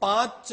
5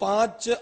5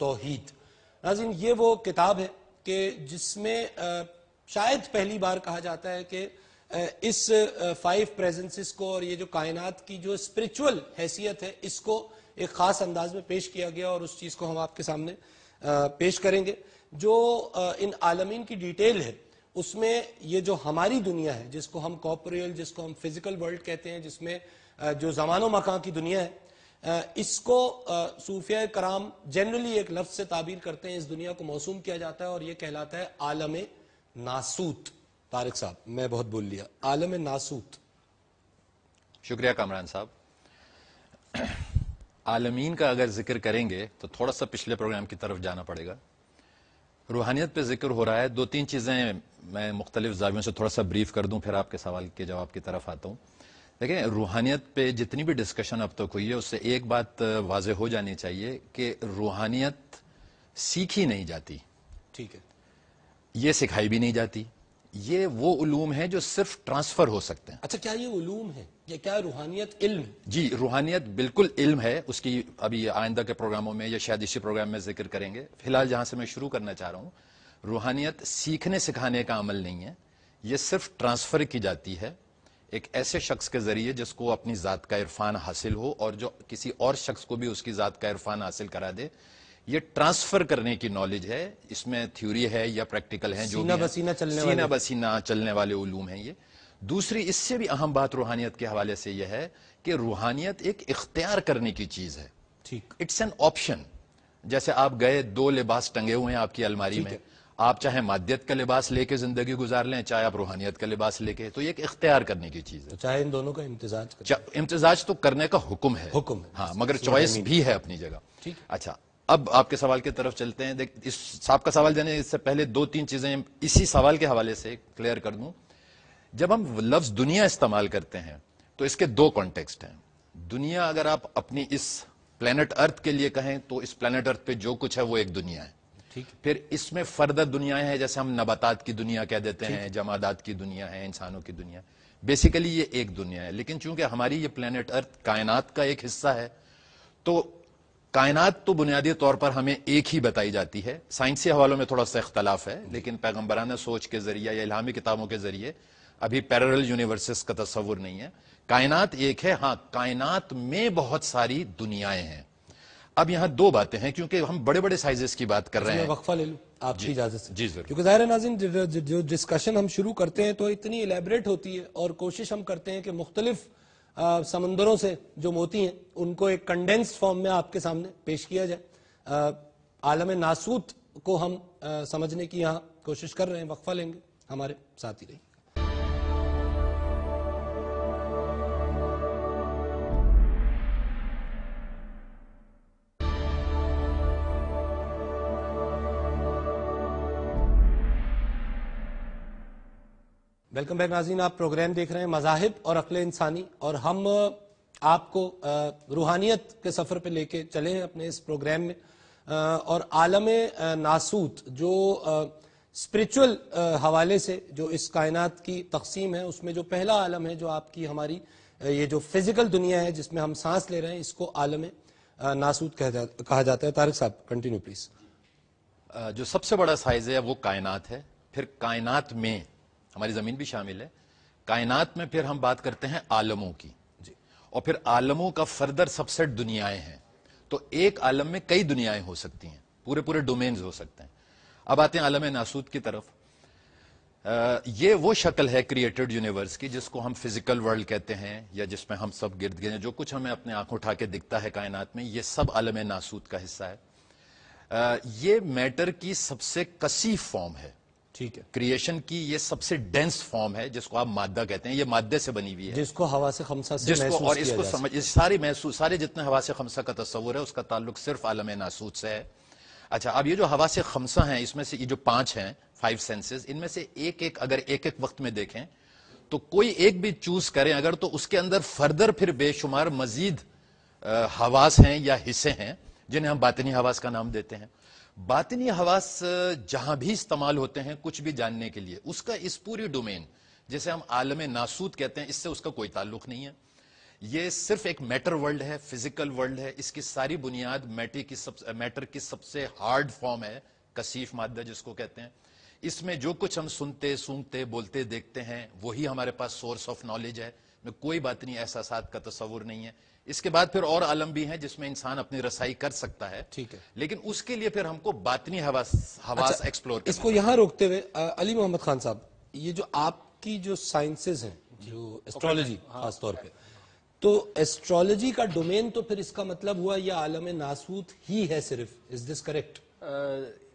توحید. ناظرین یہ وہ کتاب ہے کہ جس میں شاید پہلی بار کہا جاتا ہے کہ اس 5 پریزنسز کو اور یہ جو کائنات کی جو اسپرچول حیثیت ہے اس کو ایک خاص انداز میں پیش کیا گیا, اور اس چیز کو ہم آپ کے سامنے پیش کریں گے. جو ان عالمین کی ڈیٹیل ہے اس میں یہ جو ہماری دنیا ہے جس کو ہم کارپوریل, جس کو ہم فزیکل ورلڈ کہتے ہیں, جس میں جو زمان و مکان کی دنیا ہے, اس کو صوفیہ کرام جنرلی ایک لفظ سے تعبیر کرتے ہیں, اس دنیا کو موسوم کیا جاتا ہے اور یہ کہلاتا ہے عالم ناسوت. طارق صاحب میں بہت بول لیا, عالم ناسوت. شکریہ کامران صاحب. عالمین کا اگر ذکر کریں گے تو تھوڑا سا پچھلے پروگرام کی طرف جانا پڑے گا. روحانیت پہ ذکر ہو رہا ہے, 2-3 چیزیں میں مختلف زاویوں سے تھوڑا سا بریف کر دوں, پھر آپ کے سوال کے جواب کی طرف آتا ہوں. دیکھیں روحانیت پہ جتنی بھی ڈسکشن اب تک ہوئی ہے اس سے ایک بات واضح ہو جانی چاہیے کہ روحانیت سیکھی نہیں جاتی, ٹھیک ہے, یہ سکھائی بھی نہیں جاتی. یہ وہ علوم ہیں جو صرف ٹرانسفر ہو سکتے ہیں. اچھا کیا یہ علوم ہے یا کیا روحانیت علم ہے؟ جی روحانیت بالکل علم ہے, اس کی ابھی آئندہ کے پروگراموں میں یا شاید اسی پروگرام میں ذکر کریں گے. فی الحال جہاں سے میں شروع کرنا چاہ رہا ہوں, روحانیت سیکھنے سکھانے کا عمل نہیں ہے, یہ صرف ٹرانسفر کی جاتی ہے ایک ایسے شخص کے ذریعے جس کو اپنی ذات کا عرفان حاصل ہو اور جو کسی اور شخص کو بھی اس کی ذات کا عرفان حاصل کرا دے. یہ ٹرانسفر کرنے کی نالج ہے, اس میں تھیوری ہے یا پریکٹیکل ہے, جو سینہ بسینہ چلنے والے علوم ہیں یہ. دوسری اس سے بھی اہم بات روحانیت کے حوالے سے یہ ہے کہ روحانیت ایک اختیار کرنے کی چیز ہے. ٹھیک, اٹس این آپشن. جیسے آپ گئے 2 لباس ٹنگے ہوئے ہیں آپ کی الماری میں, آپ چاہے مادیت کا لباس لے کے زندگی گزار لیں, چاہے آپ روحانیت کا لباس لے کے, تو یہ ایک اختیار کرنے کی چیز ہے. چاہے ان دونوں کا امتزاج امتزاج تو کرنے کا حکم ہے, ہاں, مگر چوائس بھی ہے اپنی جگہ. اچھا اب آپ کے سوال کی طرف چلتے ہیں. دیکھ اس صاحب کا سوال جانے اس سے پہلے 2-3 چیزیں اسی سوال کے حوالے سے کلیئر کر دوں. جب ہم لفظ دنیا استعمال کرتے ہیں تو اس کے 2 کانٹیکسٹ ہیں. دنیا اگر آپ اپنی اس پلانٹ ارتھ کے لیے کہیں تو اس پلانٹ ارتھ پہ جو کچھ ہے وہ ایک دنیا ہے. پھر اس میں فردر دنیایں ہیں, جیسے ہم نباتات کی دنیا کہہ دیتے ہیں, جمادات کی دنیا ہے, انسانوں کی دنیا. بیسیکلی یہ ایک دنیا ہے, لیکن چونکہ ہماری یہ پلانٹ ارتھ کائنات کا ایک حصہ ہے تو کائنات تو بنیادی طور پر ہمیں ایک ہی بتائی جاتی ہے. سائنسی حوالوں میں تھوڑا سا اختلاف ہے, لیکن پیغمبرانہ سوچ کے ذریعے یا الہامی کتابوں کے ذریعے ابھی پیرلل یونیورسز کا تصور نہیں ہے. کائنات ایک ہے, ہاں کائنات میں بہت ساری دنیایں ہیں. اب یہاں 2 باتیں ہیں, کیونکہ ہم بڑے بڑے سائزز کی بات کر رہے ہیں. وقفہ لے لوں آپ کی اجازت سے. جی ضرور. کیونکہ ظاہر ہے ناظرین جو ڈسکشن ہم شروع کرتے ہیں تو اتنی الیبریٹ ہوتی ہے اور کوشش ہم کرتے ہیں کہ مختلف سمندروں سے جو موتی ہیں ان کو ایک کنڈینسڈ فارم میں آپ کے سامنے پیش کیا جائے. عالم ناسوت کو ہم سمجھنے کی یہاں کوشش کر رہے ہیں. وقفہ لیں گے, ہمارے ساتھ ہی رہیے. ویلکم بیک ناظرین, آپ پروگرام دیکھ رہے ہیں مذاہب اور عقل انسانی, اور ہم آپ کو روحانیت کے سفر پہ لے کے چلے ہیں اپنے اس پروگرام میں. اور عالم ناسوت جو اسپرچول حوالے سے جو اس کائنات کی تقسیم ہے اس میں جو پہلا عالم ہے جو آپ کی ہماری یہ جو فزیکل دنیا ہے جس میں ہم سانس لے رہے ہیں, اس کو عالم ناسوت کہا جاتا ہے. طارق صاحب کنٹینیو پلیز. جو سب سے بڑا سائز ہے وہ کائنات ہے. پھر کائنات میں ہماری زمین بھی شامل ہے. کائنات میں پھر ہم بات کرتے ہیں عالموں کی, اور پھر عالموں کا فردر سبسیٹ دنیایں ہیں. تو ایک عالم میں کئی دنیایں ہو سکتی ہیں, پورے ڈومینز ہو سکتے ہیں. اب آتے ہیں عالم ناسوت کی طرف. یہ وہ شکل ہے کریٹڈ یونیورس کی جس کو ہم فزیکل ورلڈ کہتے ہیں, یا جس میں ہم سب گرد گرد جو کچھ ہمیں اپنے آنکھوں اٹھا کے دکھتا ہے کائنات میں, یہ سب عالم ناسوت کا حصہ ہے. یہ میٹر کی سب سے کثیف فارم ہے. ٹھیک ہے, کریشن کی یہ سب سے ڈینس فارم ہے جس کو آپ مادہ کہتے ہیں. یہ مادے سے بنی ہوئی ہے, جس کو حواس خمسہ سے محسوس اور اس کو سمجھ سارے جتنے حواس خمسہ کا تصور ہے اس کا تعلق صرف عالم ناسوت سے ہے. اچھا, اب یہ جو حواس خمسہ ہیں اس میں سے یہ جو 5 ہیں 5 سینسز, ان میں سے اگر ایک وقت میں دیکھیں تو کوئی ایک بھی چوز کریں اگر, تو اس کے اندر فردر پھر بے شمار مزید حواس ہیں یا حصے ہیں جنہیں ہم باطنی حواس کا نام دیتے ہیں. باطنی حواس جہاں بھی استعمال ہوتے ہیں کچھ بھی جاننے کے لیے, اس کا اس پوری ڈومین جسے ہم عالم ناسوت کہتے ہیں اس سے اس کا کوئی تعلق نہیں ہے. یہ صرف ایک میٹر ورلڈ ہے, فزیکل ورلڈ ہے, اس کی ساری بنیاد میٹر کی سب سے ہارڈ فارم ہے, کثیف مادہ جس کو کہتے ہیں. اس میں جو کچھ ہم سنتے, سونگتے, بولتے, دیکھتے ہیں وہی ہمارے پاس سورس آف نالج ہے. میں کوئی بات نہیں, احساسات کا تصور نہیں ہے. اس کے بعد پھر اور عالم بھی ہیں جس میں انسان اپنی رسائی کر سکتا ہے, ٹھیک ہے, لیکن اس کے لیے پھر ہم کو باطنی حواس ایکسپلور کرنا. اس کو یہاں روکتے ہوئے علی محمد خان صاحب, یہ جو آپ کی جو سائنسز ہیں, جو ایسٹرالوجی خاص طور پہ, تو ایسٹرالوجی کا ڈومین تو پھر اس کا مطلب ہوا یہ عالم ناسوت ہی ہے صرف, از دس کریکٹ؟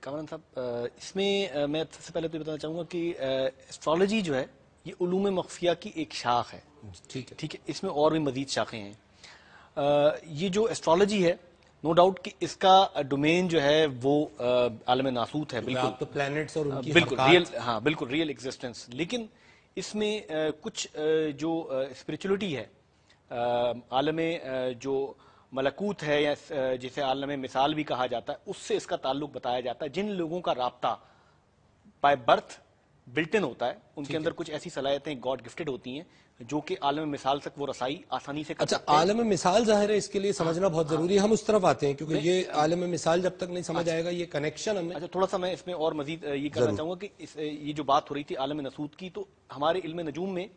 کامران صاحب, اس میں میں سب سے پہلے تو یہ بتانا چاہوں گا کہ ایسٹرالوجی جو ہے یہ علوم مخفیہ کی ایک شاخ ہے. ٹھیک ہے, ٹھیک ہے, اس میں اور بھی مزید شاخیں ہیں. یہ جو ایسٹرالوجی ہے نو ڈاؤٹ کہ اس کا ڈومین جو ہے وہ عالم ناسوت ہے, بالکل آپ تو پلانٹس اور ان کی بالکل ریئل, ہاں بالکل ریئل ایگزسٹنس. لیکن اس میں کچھ جو اسپرچولیٹی ہے, عالم جو ملکوت ہے یا جسے عالم مثال بھی کہا جاتا ہے, اس سے اس کا تعلق بتایا جاتا ہے. جن لوگوں کا رابطہ بائی برتھ بلٹ ان ہوتا ہے, ان کے اندر کچھ ایسی صلاحیتیں گاڈ گفٹڈ ہوتی ہیں جو کہ عالم مثال تک وہ رسائی آسانی سے کر سکتے ہیں. عالم مثال ظاہر ہے, اس کے لیے سمجھنا بہت ضروری ہے, ہم اس طرف آتے ہیں کیونکہ یہ عالم مثال جب تک نہیں سمجھ آئے گا یہ کنیکشن ہمیں. اچھا, تھوڑا سا میں اس میں اور مزید یہ کرنا چاہوں گا کہ یہ جو بات ہو رہی تھی عالم ناسوت کی, تو ہمارے علم نجوم میں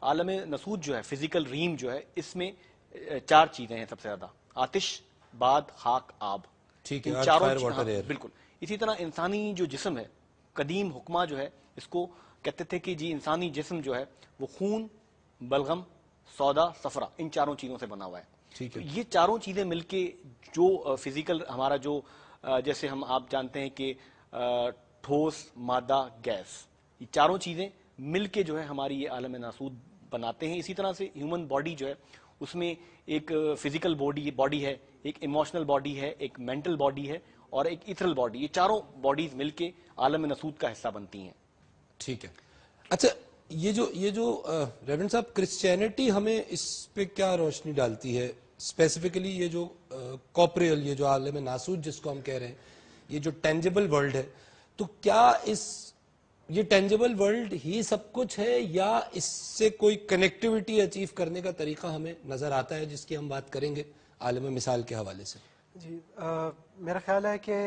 عالم ناسوت جو ہے, فزیکل ریم جو ہے, اس میں 4 چیزیں ہیں سب سے زیادہ: آتش, باد, خاک, آب. ٹھیک ہے, ان چاروں فائر, واٹر, ایئر. بالکل. اسی طرح انسانی جو جسم ہے, قدیم حکمہ جو ہے اس کو کہتے تھے کہ جی انسانی جسم جو ہے وہ خون, بلغم, سودا, صفرا, ان 4 چیزوں سے بنا ہوا ہے. ٹھیک ہے, یہ 4 چیزیں مل کے جو فزیکل ہمارا جو جیسے ہم آپ جانتے ہیں کہ ٹھوس, مادہ, گیس, یہ 4 چیزیں مل کے جو ہے ہماری یہ عالم ناسوت بناتے ہیں. اسی طرح سے ہیومن باڈی جو ہے اس میں ایک فزیکل باڈی ہے, ایک ایموشنل باڈی ہے, ایک مینٹل باڈی ہے اور ایک ایتھرل باڈی. یہ 4 باڈیز مل کے عالم ناسوت کا حصہ بنتی ہیں. ٹھیک ہے. اچھا, یہ جو ریورنڈ صاحب کرسچینٹی ہمیں اس پہ کیا روشنی ڈالتی ہے اسپیسیفکلی؟ یہ جو کارپوریل, یہ جو عالم ناسوت جس کو ہم کہہ رہے ہیں, یہ جو ٹینجیبل ورلڈ ہے, تو کیا یہ ٹینجیبل ورلڈ ہی سب کچھ ہے یا اس سے کوئی کنیکٹیوٹی اچیو کرنے کا طریقہ ہمیں نظر آتا ہے جس کی ہم بات کریں گے عالم مثال کے حوالے سے؟ جی, میرا خیال ہے کہ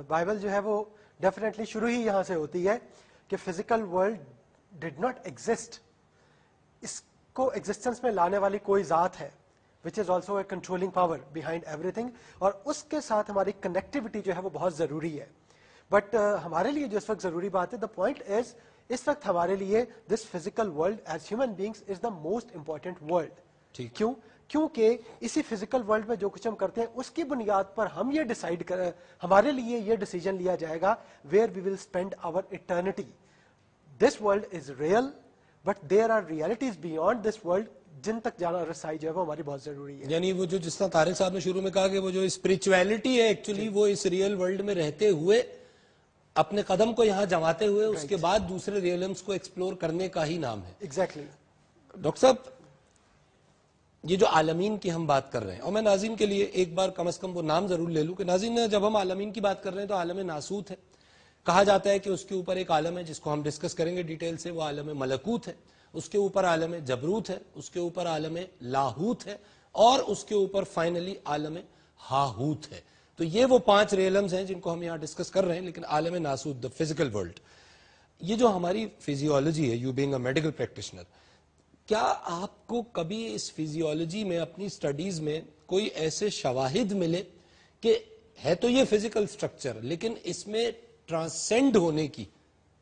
بائبل جو ہے وہ ڈیفینیٹلی شروع ہی یہاں سے ہوتی ہے کہ physical world did not exist. اس کو ایگزسٹنس میں لانے والی کوئی ذات ہے which is also a controlling power behind everything, اور اس کے ساتھ ہماری کنیکٹیوٹی جو ہے وہ بہت ضروری ہے. بٹ ہمارے لیے جو اس وقت ضروری بات ہے, دا پوائنٹ از, اس وقت ہمارے لیے this physical world as human beings is the most important world. کیوں؟ کیونکہ اسی فزیکل ورلڈ میں جو کچھ ہم کرتے ہیں اس کی بنیاد پر ہم یہ ڈیسائیڈ کریں, ہمارے لیے یہ ڈیسیجن لیا جائے گا where we will spend our eternity. This world is real but there are realities beyond this world جن تک جانا رسائی جو ہے وہ ہماری بہت ضروری ہے. یعنی وہ جو جس طرح طارق صاحب نے شروع میں کہا کہ وہ جو اسپرچویلٹی ہے ایکچولی وہ اس ریئل ورلڈ میں رہتے ہوئے اپنے قدم کو یہاں جماتے ہوئے اس کے بعد دوسرے ریئلمز کو ایکسپلور کرنے کا ہی نام ہے. ایگزیکٹلی. ڈاکٹر صاحب, یہ جو عالمین کی ہم بات کر رہے ہیں, اور میں ناظرین کے لیے ایک بار کم از کم وہ نام ضرور لے لوں کہ ناظرین جب ہم عالمین کی بات کر رہے ہیں تو عالم ناسوت ہے, کہا جاتا ہے کہ اس کے اوپر ایک عالم ہے جس کو ہم ڈسکس کریں گے ڈیٹیل سے, وہ عالم ملکوت ہے. اس کے اوپر عالم جبروت ہے, اس کے اوپر عالم لاہوت ہے, اور اس کے اوپر فائنلی عالم ہاہوت ہے. تو یہ وہ 5 ریلمز ہیں جن کو ہم یہاں ڈسکس کر رہے ہیں. لیکن عالم ناسوت, دا فزیکل ورلڈ, یہ جو ہماری فزیولوجی ہے, you being a medical practitioner, کیا آپ کو کبھی اس فزیولوجی میں اپنی سٹڈیز میں کوئی ایسے شواہد ملے کہ ہے تو یہ فزیکل سٹرکچر لیکن اس میں ٹرانسینڈ ہونے کی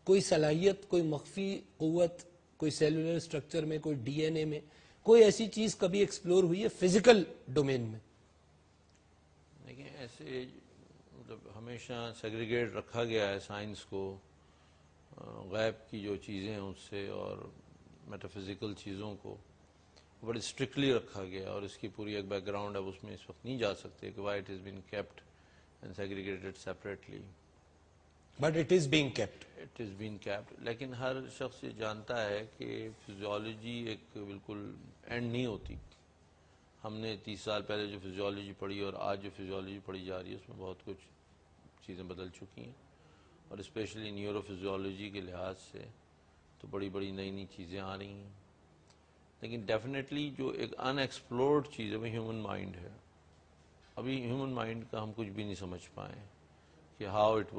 کوئی صلاحیت, کوئی مخفی قوت, کوئی سیلولر سٹرکچر میں, کوئی ڈی این اے میں, کوئی ایسی چیز کبھی ایکسپلور ہوئی ہے فزیکل ڈومین میں؟ دیکھیں, ایسے مطلب ہمیشہ سیگریگیٹ رکھا گیا ہے سائنس کو غیب کی جو چیزیں ہیں اس سے, اور میٹا فزیکل چیزوں کو بڑی اسٹرکٹلی رکھا گیا, اور اس کی پوری ایک بیک گراؤنڈ اب اس میں اس وقت نہیں جا سکتے کہ why it is been kept and segregated separately. But it is being kept. It is been kept. لیکن ہر شخص یہ جانتا ہے کہ فزیولوجی ایک بالکل اینڈ نہیں ہوتی. ہم نے 30 سال پہلے جو فزیولوجی پڑھی اور آج جو فزیولوجی پڑھی جا رہی ہے اس میں بہت کچھ چیزیں بدل چکی ہیں, اور اسپیشلی نیورو فزیولوجی کے لحاظ سے تو بڑی بڑی نئی نئی چیزیں آ رہی ہیں. لیکن ڈیفینیٹلی جو ایک ان ایکسپلورڈ چیز ہے وہ ہیومن مائنڈ ہے. ابھی ہیومن مائنڈ کا ہم کچھ بھی نہیں سمجھ پائے کہ ہاؤ اٹ